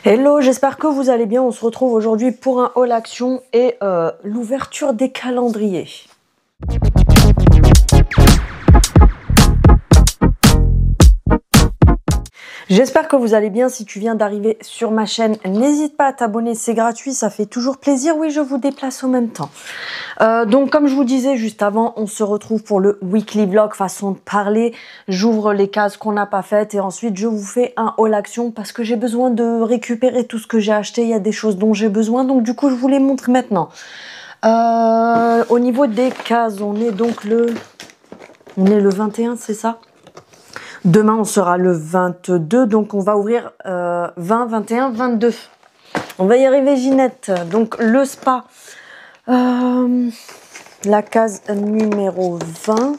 Hello, j'espère que vous allez bien. On se retrouve aujourd'hui pour un haul action et l'ouverture des calendriers. J'espère que vous allez bien. Si tu viens d'arriver sur ma chaîne, n'hésite pas à t'abonner, c'est gratuit, ça fait toujours plaisir. Oui, je vous déplace en même temps. Donc comme je vous disais juste avant, on se retrouve pour le weekly vlog, façon de parler. J'ouvre les cases qu'on n'a pas faites et ensuite je vous fais un haul action parce que j'ai besoin de récupérer tout ce que j'ai acheté. Il y a des choses dont j'ai besoin, donc du coup je vous les montre maintenant. Au niveau des cases, on est le 21, c'est ça? Demain, on sera le 22, donc on va ouvrir 20, 21, 22. On va y arriver, Ginette. Donc, le spa, la case numéro 20.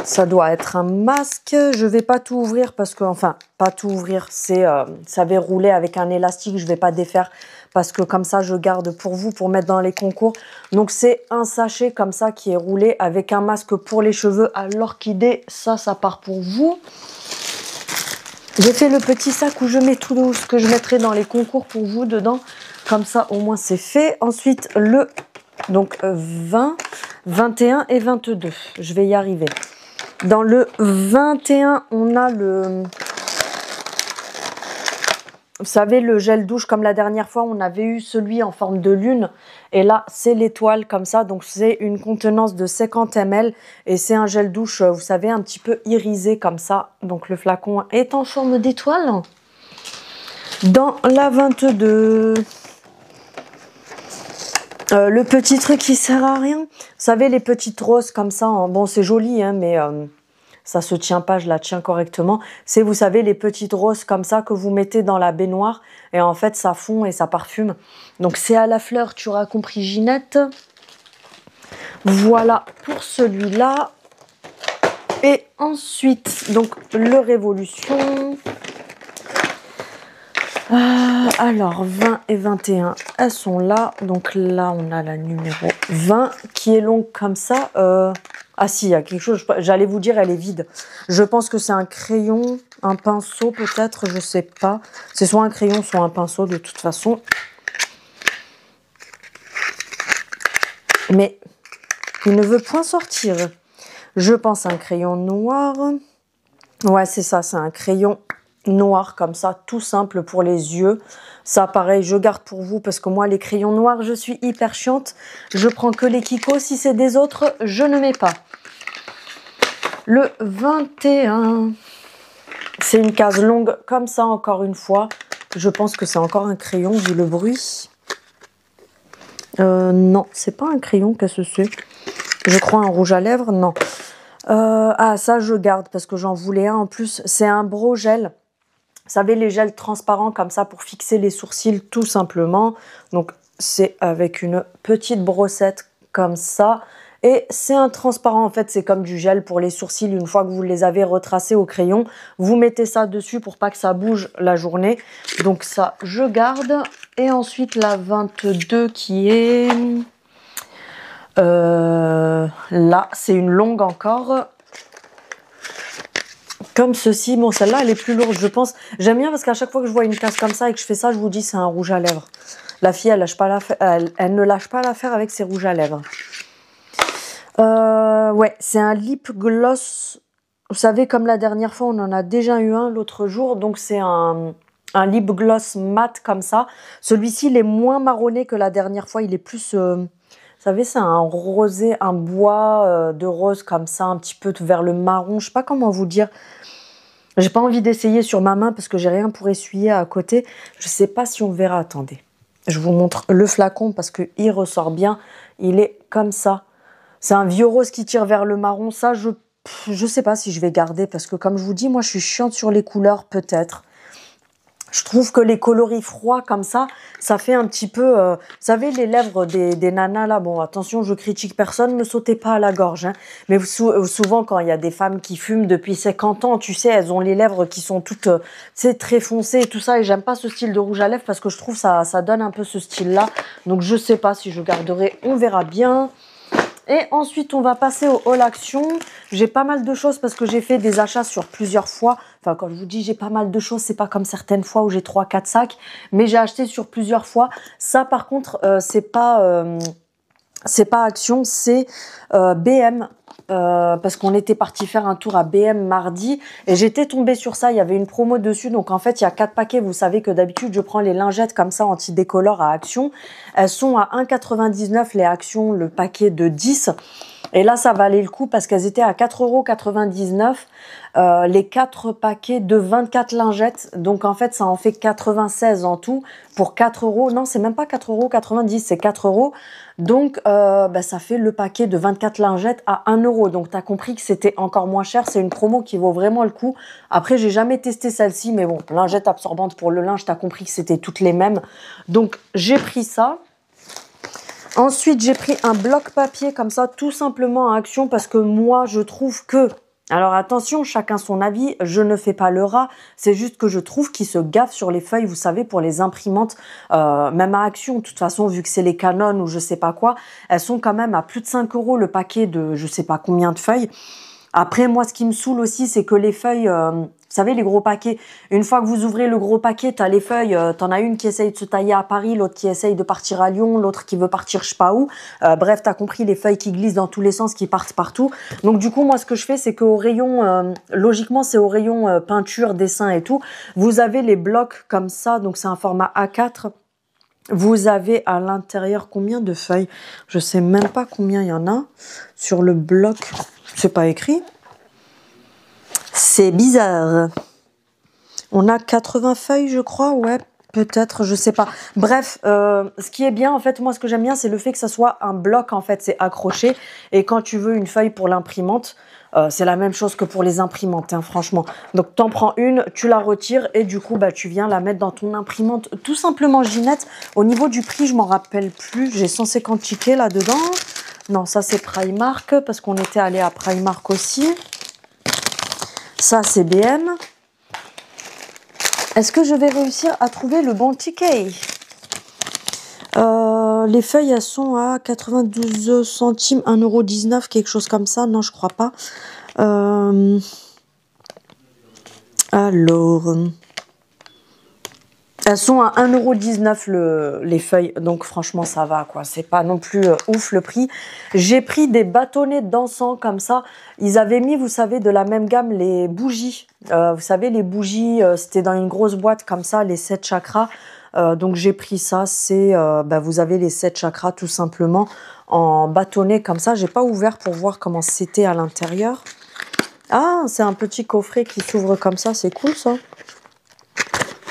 Ça doit être un masque. Je vais pas tout ouvrir parce que, enfin, pas tout ouvrir, c'est ça va rouler avec un élastique. Je vais pas défaire parce que comme ça, je garde pour vous, pour mettre dans les concours. Donc, c'est un sachet comme ça qui est roulé avec un masque pour les cheveux à l'orchidée. Ça part pour vous. J'ai fait le petit sac où je mets tout ce que je mettrai dans les concours pour vous dedans. Comme ça, au moins, c'est fait. Ensuite, donc 20, 21 et 22. Je vais y arriver. Dans le 21, on a vous savez, le gel douche, comme la dernière fois, on avait eu celui en forme de lune. Et là, c'est l'étoile comme ça. Donc, c'est une contenance de 50 ml. Et c'est un gel douche, vous savez, un petit peu irisé comme ça. Donc, le flacon est en forme d'étoile. Dans la 22... le petit truc qui sert à rien. Vous savez, les petites roses comme ça. Bon, c'est joli, hein, mais ça se tient pas, je la tiens correctement. C'est, vous savez, les petites roses comme ça que vous mettez dans la baignoire. Et en fait, ça fond et ça parfume. Donc, c'est à la fleur, tu auras compris, Ginette. Voilà pour celui-là. Et ensuite, donc, le Révolution. Alors, 20 et 21, elles sont là. Donc là, on a la numéro 20 qui est longue comme ça. Ah si, il y a quelque chose, j'allais vous dire, elle est vide. Je pense que c'est un crayon, un pinceau peut-être, je sais pas. C'est soit un crayon, soit un pinceau de toute façon. Mais il ne veut point sortir. Je pense à un crayon noir. Ouais, c'est ça, c'est un crayon noir comme ça, tout simple pour les yeux. Ça, pareil, je garde pour vous parce que moi, les crayons noirs, je suis hyper chiante. Je prends que les Kiko. Si c'est des autres, je ne mets pas. Le 21, c'est une case longue comme ça, encore une fois. Je pense que c'est encore un crayon, vu le bruit. Non, c'est pas un crayon, qu'est-ce que c'est? Je crois un rouge à lèvres, non. Ah, ça, je garde parce que j'en voulais un en plus. C'est un brow gel. Vous savez, les gels transparents comme ça pour fixer les sourcils tout simplement. Donc, c'est avec une petite brossette comme ça. Et c'est un transparent, en fait, c'est comme du gel pour les sourcils. Une fois que vous les avez retracés au crayon, vous mettez ça dessus pour pas que ça bouge la journée. Donc ça, je garde. Et ensuite, la 22 qui est... là, c'est une longue encore. Comme ceci. Bon, celle-là, elle est plus lourde, je pense. J'aime bien parce qu'à chaque fois que je vois une case comme ça et que je fais ça, je vous dis c'est un rouge à lèvres. La fille, elle ne lâche pas l'affaire avec ses rouges à lèvres. Ouais, c'est un lip gloss. Vous savez, comme la dernière fois, on en a déjà eu un l'autre jour. Donc, c'est un lip gloss mat comme ça. Celui-ci, il est moins marronné que la dernière fois. Il est plus... vous savez, c'est un rosé, un bois de rose comme ça, un petit peu vers le marron. Je sais pas comment vous dire. J'ai pas envie d'essayer sur ma main parce que j'ai rien pour essuyer à côté. Je sais pas si on verra. Attendez. Je vous montre le flacon parce qu'il ressort bien. Il est comme ça. C'est un vieux rose qui tire vers le marron. Ça, je sais pas si je vais garder parce que comme je vous dis, moi, je suis chiante sur les couleurs peut-être. Je trouve que les coloris froids comme ça fait un petit peu... vous savez, les lèvres des nanas, là, bon, attention, je critique personne, ne sautez pas à la gorge. Hein. Mais souvent, quand il y a des femmes qui fument depuis 50 ans, tu sais, elles ont les lèvres qui sont toutes très foncées et tout ça. Et j'aime pas ce style de rouge à lèvres parce que je trouve ça donne un peu ce style-là. Donc, je sais pas si je garderai, on verra bien. Et ensuite, on va passer au haul action. J'ai pas mal de choses parce que j'ai fait des achats sur plusieurs fois. Enfin, quand je vous dis j'ai pas mal de choses, c'est pas comme certaines fois où j'ai 3-4 sacs. Mais j'ai acheté sur plusieurs fois. Ça, par contre, c'est pas Action, c'est BM. Parce qu'on était parti faire un tour à BM mardi et j'étais tombée sur ça, il y avait une promo dessus, donc en fait il y a 4 paquets. Vous savez que d'habitude je prends les lingettes comme ça anti-décolore à Action, elles sont à 1,99 les Action, le paquet de 10, et là ça valait le coup parce qu'elles étaient à 4,99 €, les 4 paquets de 24 lingettes, donc en fait ça en fait 96 en tout pour 4 €, non c'est même pas 4,90 €, c'est 4 €. Donc, ça fait le paquet de 24 lingettes à 1 €. Donc, tu as compris que c'était encore moins cher. C'est une promo qui vaut vraiment le coup. Après, j'ai jamais testé celle-ci. Mais bon, lingette absorbante pour le linge, tu as compris que c'était toutes les mêmes. Donc, j'ai pris ça. Ensuite, j'ai pris un bloc papier comme ça, tout simplement à Action. Parce que moi, je trouve que... Alors attention, chacun son avis, je ne fais pas le rat, c'est juste que je trouve qu'ils se gaffent sur les feuilles, vous savez, pour les imprimantes, même à Action, de toute façon, vu que c'est les Canon ou je sais pas quoi, elles sont quand même à plus de 5 € le paquet de je sais pas combien de feuilles. Après, moi, ce qui me saoule aussi, c'est que les feuilles, vous savez, les gros paquets, une fois que vous ouvrez le gros paquet, t'as les feuilles, t'en as une qui essaye de se tailler à Paris, l'autre qui essaye de partir à Lyon, l'autre qui veut partir je sais pas où. Bref, t'as compris, les feuilles qui glissent dans tous les sens, qui partent partout. Donc, du coup, moi, ce que je fais, c'est qu'au rayon, logiquement, c'est au rayon peinture, dessin et tout, vous avez les blocs comme ça, donc c'est un format A4. Vous avez à l'intérieur combien de feuilles? Je sais même pas combien il y en a sur le bloc. C'est pas écrit. C'est bizarre. On a 80 feuilles, je crois. Ouais, peut-être, je sais pas. Bref, ce qui est bien, en fait, moi, ce que j'aime bien, c'est le fait que ça soit un bloc, en fait, c'est accroché. Et quand tu veux une feuille pour l'imprimante, c'est la même chose que pour les imprimantes, hein, franchement. Donc, t'en prends une, tu la retires et du coup, tu viens la mettre dans ton imprimante. Tout simplement, Ginette. Au niveau du prix, je m'en rappelle plus. J'ai 150 tickets là-dedans. Non, ça, c'est Primark parce qu'on était allé à Primark aussi. Ça, c'est BM. Est-ce que je vais réussir à trouver le bon ticket? Les feuilles, elles sont à 92 centimes, 1,19 €, quelque chose comme ça. Non, je crois pas. Alors... Elles sont à 1,19 € les feuilles, donc franchement ça va quoi, c'est pas non plus ouf le prix. J'ai pris des bâtonnets d'encens comme ça, ils avaient mis, vous savez, de la même gamme les bougies. Vous savez, les bougies, c'était dans une grosse boîte comme ça, les 7 chakras. Donc j'ai pris ça, c'est, vous avez les 7 chakras tout simplement en bâtonnet comme ça. J'ai pas ouvert pour voir comment c'était à l'intérieur. Ah, c'est un petit coffret qui s'ouvre comme ça, c'est cool ça.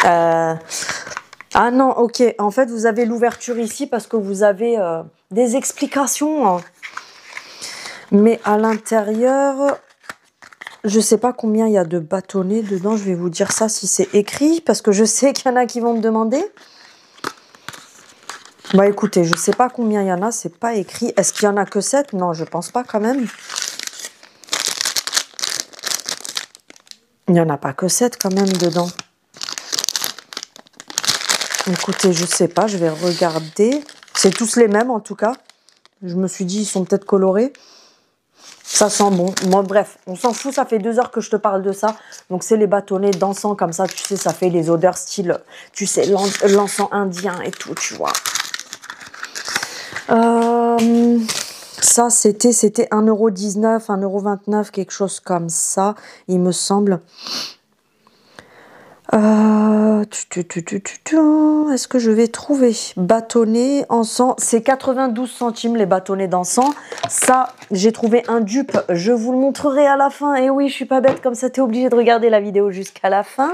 Ah non, ok. En fait, vous avez l'ouverture ici parce que vous avez des explications. Mais à l'intérieur, je sais pas combien il y a de bâtonnets dedans. Je vais vous dire ça si c'est écrit parce que je sais qu'il y en a qui vont me demander. Bah écoutez, je sais pas combien il y en a, c'est pas écrit. Est-ce qu'il y en a que 7? Non, je pense pas quand même. Il n'y en a pas que 7 quand même dedans. Écoutez, je sais pas, je vais regarder. C'est tous les mêmes en tout cas. Je me suis dit, ils sont peut-être colorés. Ça sent bon. Moi, bref, on s'en fout, ça fait 2 heures que je te parle de ça. Donc, c'est les bâtonnets d'encens comme ça, tu sais, ça fait les odeurs style, tu sais, l'encens indien et tout, tu vois. Ça, c'était 1,19 €, 1,29 €, quelque chose comme ça, il me semble. Est-ce que je vais trouver bâtonnet encens? C'est 92 centimes les bâtonnets d'encens. Ça, j'ai trouvé un dupe. Je vous le montrerai à la fin. Et oui, je suis pas bête comme ça. T'es obligé de regarder la vidéo jusqu'à la fin.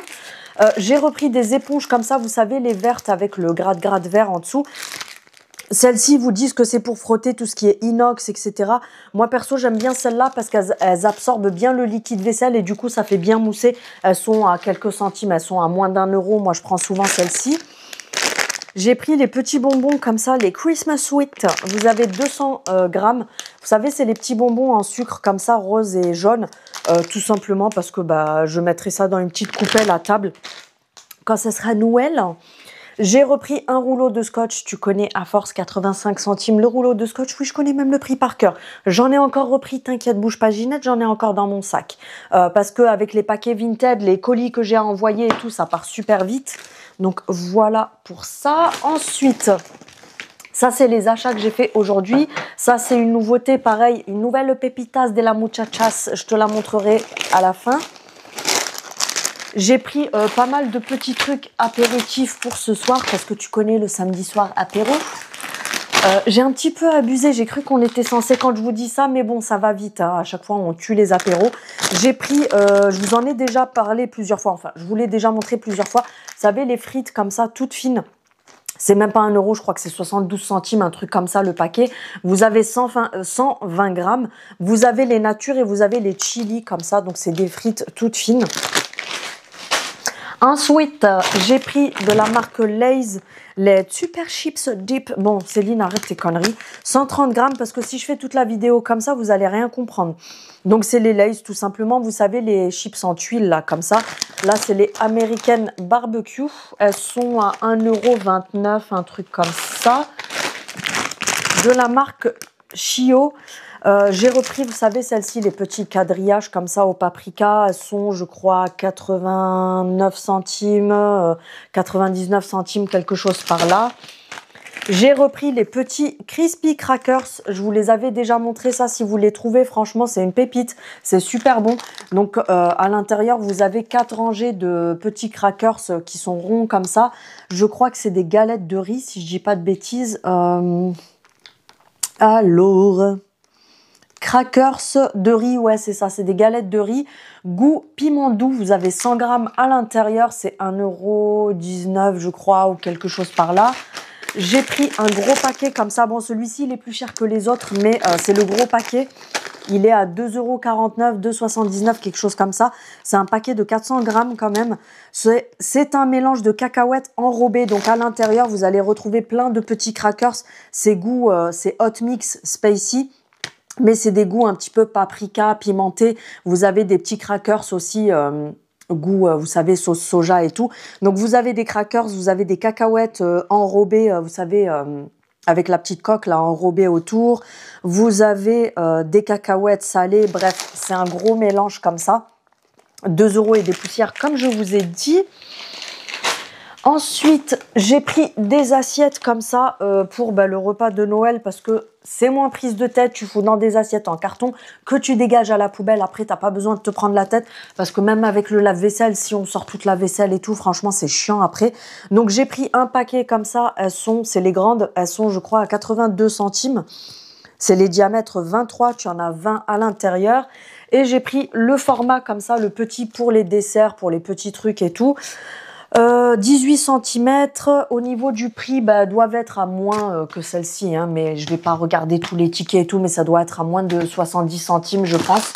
J'ai repris des éponges comme ça. Vous savez, les vertes avec le gratte-gratte vert en dessous. Celles-ci vous disent que c'est pour frotter tout ce qui est inox, etc. Moi, perso, j'aime bien celles-là parce qu'elles absorbent bien le liquide vaisselle et du coup, ça fait bien mousser. Elles sont à quelques centimes, elles sont à moins d'1 €. Moi, je prends souvent celles-ci. J'ai pris les petits bonbons comme ça, les Christmas Sweet. Vous avez 200 grammes. Vous savez, c'est les petits bonbons en sucre comme ça, rose et jaune. Tout simplement parce que je mettrai ça dans une petite coupelle à table quand ce sera Noël. J'ai repris un rouleau de scotch, tu connais à force 85 centimes le rouleau de scotch, oui je connais même le prix par cœur. J'en ai encore repris, t'inquiète, bouge pas Ginette, j'en ai encore dans mon sac. Parce que avec les paquets Vinted, les colis que j'ai à envoyer et tout, ça part super vite. Donc voilà pour ça. Ensuite, ça c'est les achats que j'ai fait aujourd'hui. Ça c'est une nouveauté, pareil, une nouvelle Pepitas de la Muchachas, je te la montrerai à la fin. J'ai pris pas mal de petits trucs apéritifs pour ce soir parce que tu connais le samedi soir apéro. J'ai un petit peu abusé, j'ai cru qu'on était censé quand je vous dis ça, mais bon, ça va vite, hein. À chaque fois, on tue les apéros. J'ai pris, je vous en ai déjà parlé plusieurs fois, enfin, je vous l'ai déjà montré plusieurs fois. Vous savez, les frites comme ça, toutes fines. C'est même pas 1 euro, je crois que c'est 72 centimes, un truc comme ça, le paquet. Vous avez 120 grammes. Vous avez les natures et vous avez les chili comme ça, donc c'est des frites toutes fines. Ensuite, j'ai pris de la marque Lay's les Super Chips Dip. Bon, Céline, arrête tes conneries. 130 grammes, parce que si je fais toute la vidéo comme ça, vous allez rien comprendre. Donc, c'est les Lay's, tout simplement. Vous savez, les chips en tuile, là, comme ça. Là, c'est les American Barbecue. Elles sont à 1,29 €, un truc comme ça. De la marque Chio. J'ai repris, vous savez, celles-ci, les petits quadrillages comme ça au paprika. Elles sont, je crois, 89 centimes, 99 centimes, quelque chose par là. J'ai repris les petits Crispy Crackers. Je vous les avais déjà montré ça. Si vous les trouvez, franchement, c'est une pépite. C'est super bon. Donc, à l'intérieur, vous avez 4 rangées de petits crackers qui sont ronds comme ça. Je crois que c'est des galettes de riz, si je dis pas de bêtises. Alors... Crackers de riz, ouais c'est ça, c'est des galettes de riz, goût piment doux, vous avez 100 grammes à l'intérieur, c'est 1,19 € je crois ou quelque chose par là. J'ai pris un gros paquet comme ça, bon celui-ci il est plus cher que les autres mais c'est le gros paquet, il est à 2,49 €, 2,79 €, quelque chose comme ça. C'est un paquet de 400 grammes quand même. C'est un mélange de cacahuètes enrobées. Donc à l'intérieur, vous allez retrouver plein de petits crackers. C'est goût, c'est hot mix spicy. Mais c'est des goûts un petit peu paprika, pimenté. Vous avez des petits crackers aussi, goût, vous savez, sauce soja et tout. Donc, vous avez des crackers, vous avez des cacahuètes enrobées, vous savez, avec la petite coque là enrobée autour. Vous avez des cacahuètes salées. Bref, c'est un gros mélange comme ça. 2 € et des poussières, comme je vous ai dit. Ensuite, j'ai pris des assiettes comme ça pour le repas de Noël parce que c'est moins prise de tête. Tu fous dans des assiettes en carton que tu dégages à la poubelle. Après, t'as pas besoin de te prendre la tête parce que même avec le lave-vaisselle, si on sort toute la vaisselle et tout, franchement, c'est chiant après. Donc, j'ai pris un paquet comme ça. C'est les grandes. Elles sont, je crois, à 82 centimes. C'est les diamètres 23. Tu en as 20 à l'intérieur. Et j'ai pris le format comme ça, le petit pour les desserts, pour les petits trucs et tout. 18 cm. Au niveau du prix, doivent être à moins que celle-ci, hein, mais je vais pas regarder tous les tickets et tout, mais ça doit être à moins de 70 centimes, je pense.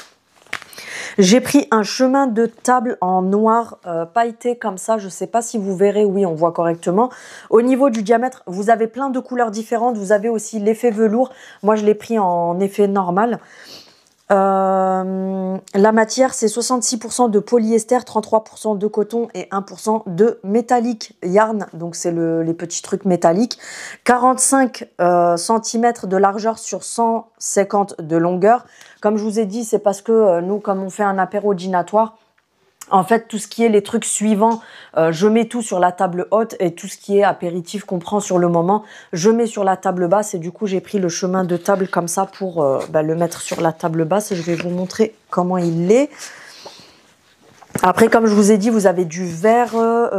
J'ai pris un chemin de table en noir pailleté comme ça. Je sais pas si vous verrez. Oui, on voit correctement. Au niveau du diamètre, vous avez plein de couleurs différentes. Vous avez aussi l'effet velours. Moi, je l'ai pris en effet normal. La matière, c'est 66% de polyester, 33% de coton et 1% de métallique yarn. Donc, c'est les petits trucs métalliques. 45 cm de largeur sur 150 de longueur. Comme je vous ai dit, c'est parce que nous, comme on fait un apéro dînatoire, en fait, tout ce qui est les trucs suivants, je mets tout sur la table haute et tout ce qui est apéritif qu'on prend sur le moment, je mets sur la table basse et du coup, j'ai pris le chemin de table comme ça pour le mettre sur la table basse et je vais vous montrer comment il est. Après, comme je vous ai dit, vous avez du vert,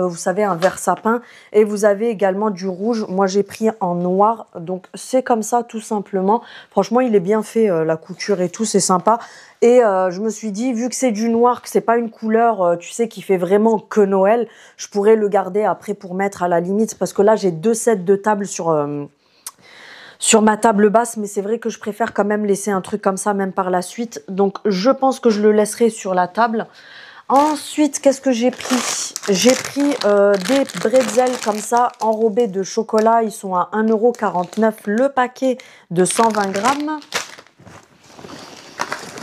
vous savez, un vert sapin et vous avez également du rouge. Moi, j'ai pris en noir, donc c'est comme ça tout simplement. Franchement, il est bien fait, la couture et tout, c'est sympa. Et je me suis dit, vu que c'est du noir, que c'est pas une couleur, tu sais, qui fait vraiment que Noël, je pourrais le garder après pour mettre à la limite. Parce que là, j'ai 2 sets de table sur ma table basse. Mais c'est vrai que je préfère quand même laisser un truc comme ça, même par la suite. Donc, je pense que je le laisserai sur la table. Ensuite, qu'est-ce que j'ai pris? J'ai pris des bretzels comme ça, enrobés de chocolat. Ils sont à 1,49 € le paquet de 120 grammes.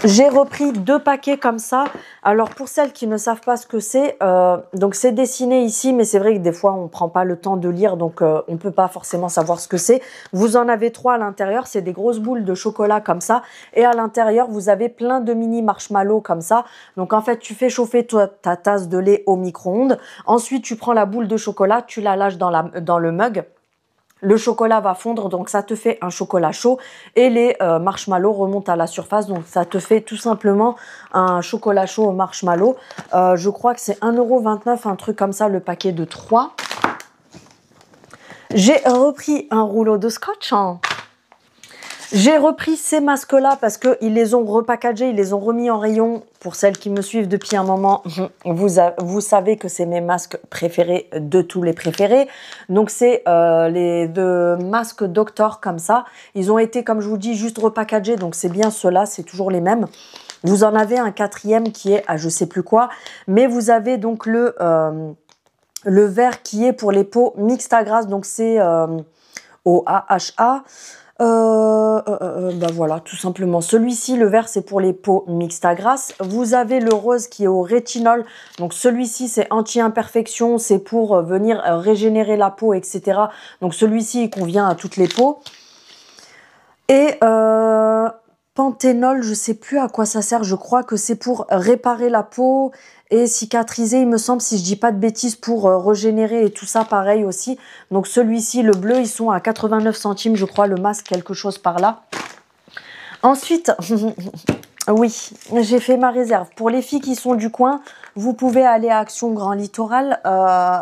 J'ai repris 2 paquets comme ça. Alors pour celles qui ne savent pas ce que c'est, donc c'est dessiné ici, mais c'est vrai que des fois on prend pas le temps de lire, donc on peut pas forcément savoir ce que c'est. Vous en avez 3 à l'intérieur, c'est des grosses boules de chocolat comme ça, et à l'intérieur vous avez plein de mini marshmallows comme ça. Donc en fait tu fais chauffer ta tasse de lait au micro-ondes, ensuite tu prends la boule de chocolat, tu la lâches dans le mug. Le chocolat va fondre, donc ça te fait un chocolat chaud et les marshmallows remontent à la surface, donc ça te fait tout simplement un chocolat chaud au marshmallow. Je crois que c'est 1,29 €, un truc comme ça, le paquet de 3. J'ai repris un rouleau de scotch. J'ai repris ces masques-là parce qu'ils les ont repackagés, ils les ont remis en rayon. Pour celles qui me suivent depuis un moment, vous savez que c'est mes masques préférés de tous les préférés. Donc c'est les 2 masques Doctor comme ça. Ils ont été, comme je vous dis, juste repackagés. Donc c'est bien ceux-là, c'est toujours les mêmes. Vous en avez un 4e qui est à je sais plus quoi. Mais vous avez donc le vert qui est pour les peaux mixtes à grasse. Donc c'est au AHA. Bah voilà, tout simplement. Celui-ci, le vert, c'est pour les peaux mixtes à grasse. Vous avez le rose qui est au rétinol. Donc celui-ci, c'est anti-imperfection, c'est pour venir régénérer la peau, etc. Donc celui-ci, il convient à toutes les peaux. Et panthénol, je sais plus à quoi ça sert. Je crois que c'est pour réparer la peau et cicatriser, il me semble, si je dis pas de bêtises, pour régénérer et tout ça, pareil aussi. Donc celui-ci, le bleu, ils sont à 89 centimes, je crois, le masque, quelque chose par là. Ensuite, oui, j'ai fait ma réserve. Pour les filles qui sont du coin, vous pouvez aller à Action Grand Littoral.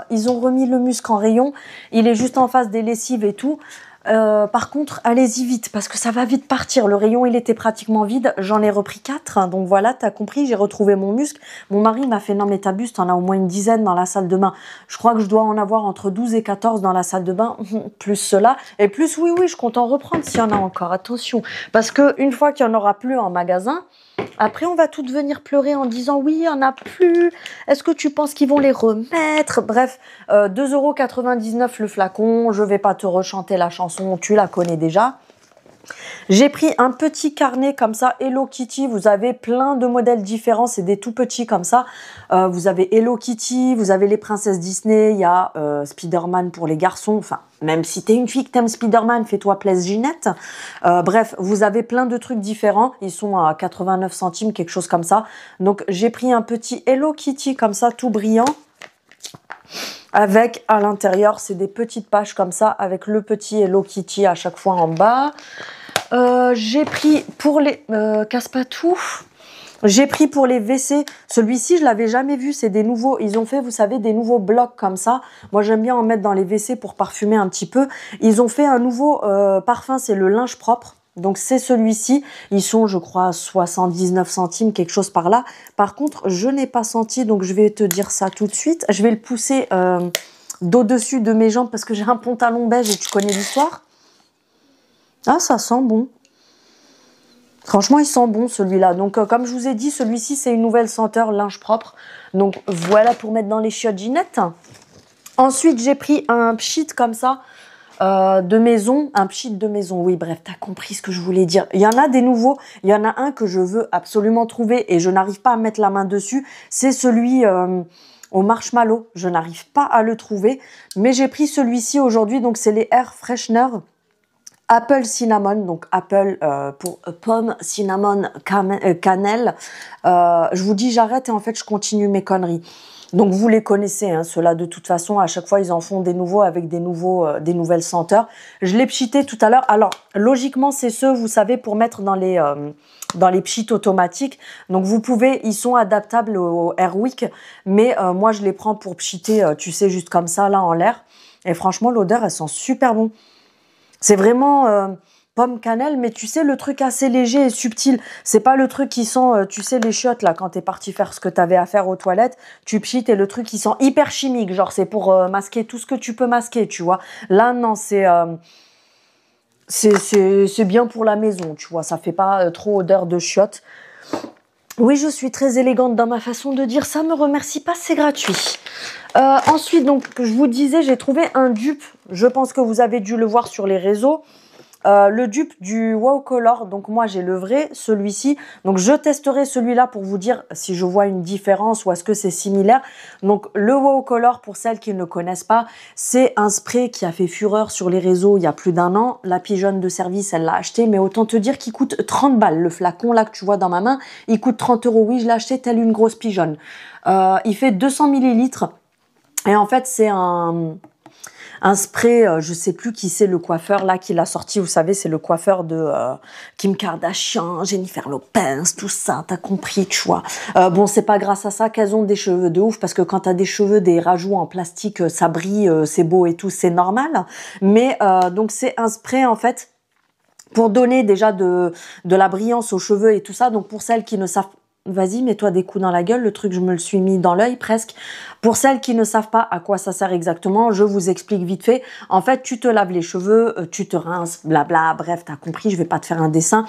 Ils ont remis le musc en rayon. Il est juste en face des lessives et tout. Par contre, allez-y vite parce que ça va vite partir. Le rayon, il était pratiquement vide. J'en ai repris 4. Hein, donc voilà, t'as compris, j'ai retrouvé mon muscle. Mon mari m'a fait, non mais t'abuses, t'en as au moins une dizaine dans la salle de bain. Je crois que je dois en avoir entre 12 et 14 dans la salle de bain, plus cela. Et plus, oui, je compte en reprendre s'il y en a encore. Attention, parce que une fois qu'il n'y en aura plus en magasin, après, on va toutes venir pleurer en disant « Oui, il n'y en a plus. Est-ce que tu penses qu'ils vont les remettre ?» Bref, 2,99 € le flacon. Je ne vais pas te rechanter la chanson, tu la connais déjà. J'ai pris un petit carnet comme ça, Hello Kitty. Vous avez plein de modèles différents, c'est des tout petits comme ça. Vous avez Hello Kitty, vous avez les princesses Disney, il y a Spider-Man pour les garçons. Enfin, même si t'es une fille que t'aimes Spider-Man, fais-toi plaisir Ginette. Bref, vous avez plein de trucs différents. Ils sont à 89 centimes, quelque chose comme ça. Donc, j'ai pris un petit Hello Kitty comme ça, tout brillant. Avec, à l'intérieur, c'est des petites pages comme ça, avec le petit Hello Kitty à chaque fois en bas. J'ai pris pour les... casse pas tout. J'ai pris pour les WC. Celui-ci, je l'avais jamais vu. C'est des nouveaux... Ils ont fait, vous savez, des nouveaux blocs comme ça. Moi, j'aime bien en mettre dans les WC pour parfumer un petit peu. Ils ont fait un nouveau parfum. C'est le linge propre. Donc, c'est celui-ci. Ils sont, je crois, 79 centimes, quelque chose par là. Par contre, je n'ai pas senti. Donc, je vais te dire ça tout de suite. Je vais le pousser d'au-dessus de mes jambes parce que j'ai un pantalon beige et tu connais l'histoire. Ah, ça sent bon. Franchement, il sent bon celui-là. Donc, comme je vous ai dit, celui-ci, c'est une nouvelle senteur linge propre. Donc, voilà pour mettre dans les chiottes Ginette. Ensuite, j'ai pris un pchit comme ça de maison. Un pchit de maison, oui, bref, t'as compris ce que je voulais dire. Il y en a des nouveaux. Il y en a un que je veux absolument trouver et je n'arrive pas à mettre la main dessus. C'est celui... au marshmallow, je n'arrive pas à le trouver. Mais j'ai pris celui-ci aujourd'hui. Donc, c'est les Air Freshener Apple Cinnamon, donc Apple pour pomme, cinnamon, cannelle. Je vous dis j'arrête et en fait je continue mes conneries. Donc vous les connaissez, hein, ceux-là de toute façon, à chaque fois ils en font des nouveaux avec des nouvelles senteurs. Je l'ai pchité tout à l'heure. Alors logiquement c'est ceux, vous savez, pour mettre dans les pchits automatiques. Donc vous pouvez, ils sont adaptables au Airwick, mais moi je les prends pour pchiter, tu sais, juste comme ça là en l'air. Et franchement l'odeur elle sent super bon. C'est vraiment pomme cannelle, mais tu sais, le truc assez léger et subtil. C'est pas le truc qui sent, tu sais, les chiottes, là, quand t'es parti faire ce que t'avais à faire aux toilettes, tu pchites et le truc qui sent hyper chimique. Genre, c'est pour masquer tout ce que tu peux masquer, tu vois. Là, non, c'est bien pour la maison, tu vois. Ça fait pas trop odeur de chiottes. Oui, je suis très élégante dans ma façon de dire ça. Me remercie pas, c'est gratuit. Ensuite, donc, je vous disais, j'ai trouvé un dupe. Je pense que vous avez dû le voir sur les réseaux. le dupe du Wow Color. Donc moi j'ai le vrai, celui-ci. Donc je testerai celui-là pour vous dire si je vois une différence ou est-ce que c'est similaire. Donc le Wow Color, pour celles qui ne le connaissent pas, c'est un spray qui a fait fureur sur les réseaux il y a plus d'1 an. La pigeonne de service, elle l'a acheté, mais autant te dire qu'il coûte 30 balles. Le flacon là que tu vois dans ma main, il coûte 30 €. Oui, je l'ai acheté telle une grosse pigeonne. Il fait 200 millilitres. Et en fait, c'est un spray, je sais plus qui c'est le coiffeur là qui l'a sorti, vous savez, c'est le coiffeur de Kim Kardashian, Jennifer Lopez, tout ça, t'as compris, tu vois. Bon, c'est pas grâce à ça qu'elles ont des cheveux de ouf, parce que quand t'as des cheveux, des rajouts en plastique, ça brille, c'est beau et tout, c'est normal. Mais donc c'est un spray en fait pour donner déjà de la brillance aux cheveux et tout ça. Donc pour celles qui ne savent, vas-y, mets-toi des coups dans la gueule, le truc, je me le suis mis dans l'œil presque. Pour celles qui ne savent pas à quoi ça sert exactement, je vous explique vite fait. En fait, tu te laves les cheveux, tu te rinces, blabla, bref, t'as compris, je vais pas te faire un dessin.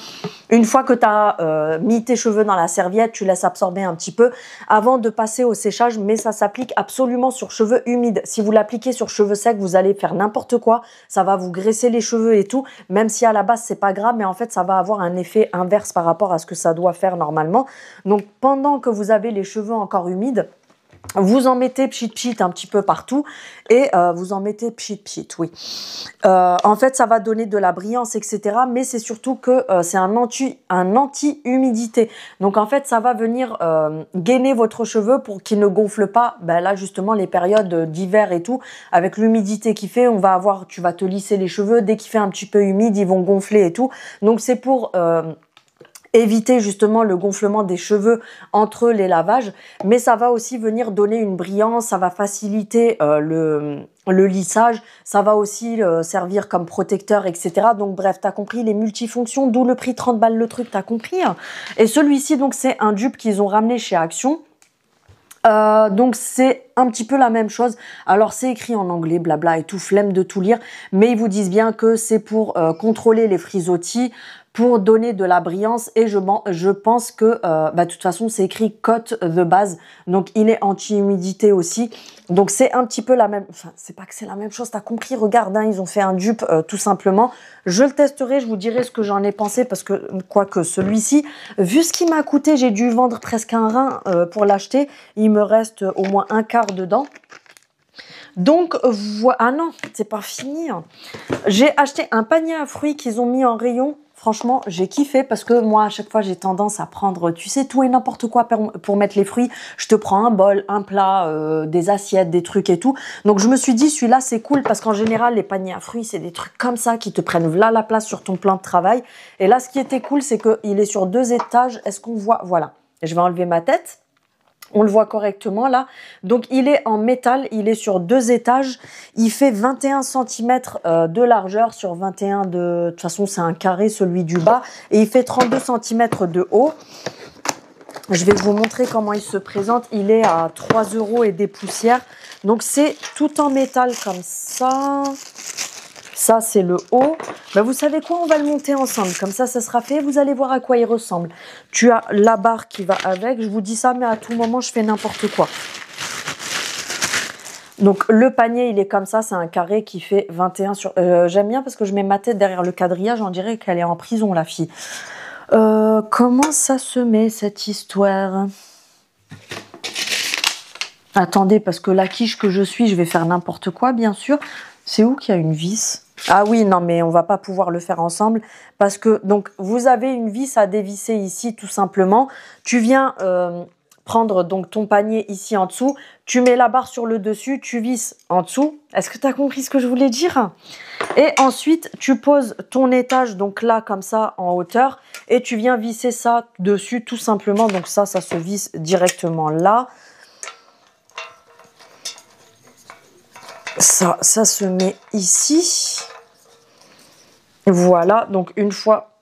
Une fois que t'as mis tes cheveux dans la serviette, tu laisses absorber un petit peu avant de passer au séchage, mais ça s'applique absolument sur cheveux humides. Si vous l'appliquez sur cheveux secs, vous allez faire n'importe quoi, ça va vous graisser les cheveux et tout, même si à la base, c'est pas grave, mais en fait, ça va avoir un effet inverse par rapport à ce que ça doit faire normalement. Donc, pendant que vous avez les cheveux encore humides, vous en mettez pchit un petit peu partout et vous en mettez pchit, oui. En fait, ça va donner de la brillance, etc. Mais c'est surtout que c'est un anti-humidité. Donc, en fait, ça va venir gainer votre cheveu pour qu'il ne gonfle pas. Ben là, justement, les périodes d'hiver et tout, avec l'humidité qu'il fait, tu vas te lisser les cheveux. Dès qu'il fait un petit peu humide, ils vont gonfler et tout. Donc, c'est pour éviter justement le gonflement des cheveux entre les lavages, mais ça va aussi venir donner une brillance, ça va faciliter le lissage, ça va aussi servir comme protecteur, etc. Donc bref, t'as compris, les multifonctions, d'où le prix 30 balles le truc, t'as compris. Et celui-ci, donc c'est un dupe qu'ils ont ramené chez Action. Donc c'est un petit peu la même chose. Alors c'est écrit en anglais, blabla et tout, flemme de tout lire, mais ils vous disent bien que c'est pour contrôler les frisottis, pour donner de la brillance, et je pense que de toute façon c'est écrit coat de base, donc il est anti-humidité aussi. Donc c'est un petit peu la même, enfin c'est pas que c'est la même chose, t'as compris, regarde, hein, ils ont fait un dupe tout simplement. Je le testerai, je vous dirai ce que j'en ai pensé, parce que quoique celui-ci, vu ce qu'il m'a coûté, j'ai dû vendre presque un rein pour l'acheter, il me reste au moins un quart dedans. Donc, ah non, c'est pas fini. J'ai acheté un panier à fruits qu'ils ont mis en rayon. Franchement, j'ai kiffé parce que moi, à chaque fois, j'ai tendance à prendre, tu sais, tout et n'importe quoi pour mettre les fruits. Je te prends un bol, un plat, des assiettes, des trucs et tout. Donc, je me suis dit, celui-là, c'est cool parce qu'en général, les paniers à fruits, c'est des trucs comme ça qui te prennent là la place sur ton plan de travail. Et là, ce qui était cool, c'est qu'il est sur 2 étages. Est-ce qu'on voit? Voilà. Je vais enlever ma tête. On le voit correctement là. Donc, il est en métal, il est sur 2 étages. Il fait 21 cm de largeur sur 21 de... De toute façon, c'est un carré, celui du bas. Et il fait 32 cm de haut. Je vais vous montrer comment il se présente. Il est à 3 € et des poussières. Donc, c'est tout en métal comme ça. Ça, c'est le haut. Ben, vous savez quoi? On va le monter ensemble. Comme ça sera fait. Vous allez voir à quoi il ressemble. Tu as la barre qui va avec. Je vous dis ça, mais à tout moment, je fais n'importe quoi. Donc, le panier, il est comme ça. C'est un carré qui fait 21 sur... J'aime bien parce que je mets ma tête derrière le quadrillage. On dirait qu'elle est en prison, la fille. Comment ça se met, cette histoire? Attendez, parce que la quiche que je suis, je vais faire n'importe quoi, bien sûr. C'est où qu'il y a une vis? Ah oui, non, mais on va pas pouvoir le faire ensemble parce que, donc, vous avez une vis à dévisser ici, tout simplement. Tu viens prendre donc ton panier ici en dessous, tu mets la barre sur le dessus, tu visses en dessous. Est-ce que tu as compris ce que je voulais dire? Et ensuite, tu poses ton étage, donc là, comme ça, en hauteur, et tu viens visser ça dessus, tout simplement. Donc ça se visse directement là. Ça se met ici. Voilà, donc une fois...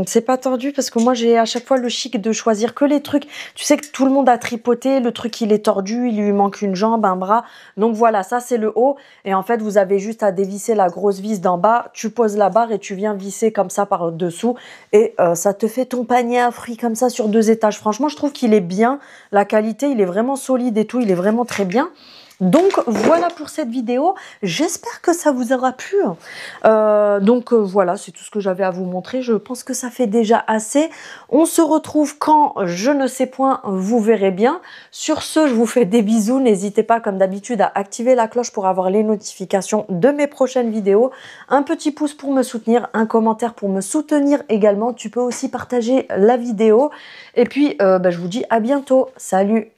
c'est pas tordu parce que moi j'ai à chaque fois le chic de choisir que les trucs. Tu sais que tout le monde a tripoté, le truc il est tordu, il lui manque une jambe, un bras. Donc voilà, ça c'est le haut. Et en fait, vous avez juste à dévisser la grosse vis d'en bas. Tu poses la barre et tu viens visser comme ça par dessous. Et ça te fait ton panier à fruits comme ça sur 2 étages. Franchement, je trouve qu'il est bien. La qualité, il est vraiment solide et tout. Il est vraiment très bien. Donc voilà pour cette vidéo, j'espère que ça vous aura plu. Voilà, c'est tout ce que j'avais à vous montrer, je pense que ça fait déjà assez. On se retrouve quand je ne sais point, vous verrez bien. Sur ce, je vous fais des bisous, n'hésitez pas comme d'habitude à activer la cloche pour avoir les notifications de mes prochaines vidéos. Un petit pouce pour me soutenir, un commentaire pour me soutenir également. Tu peux aussi partager la vidéo. Et puis, je vous dis à bientôt, salut!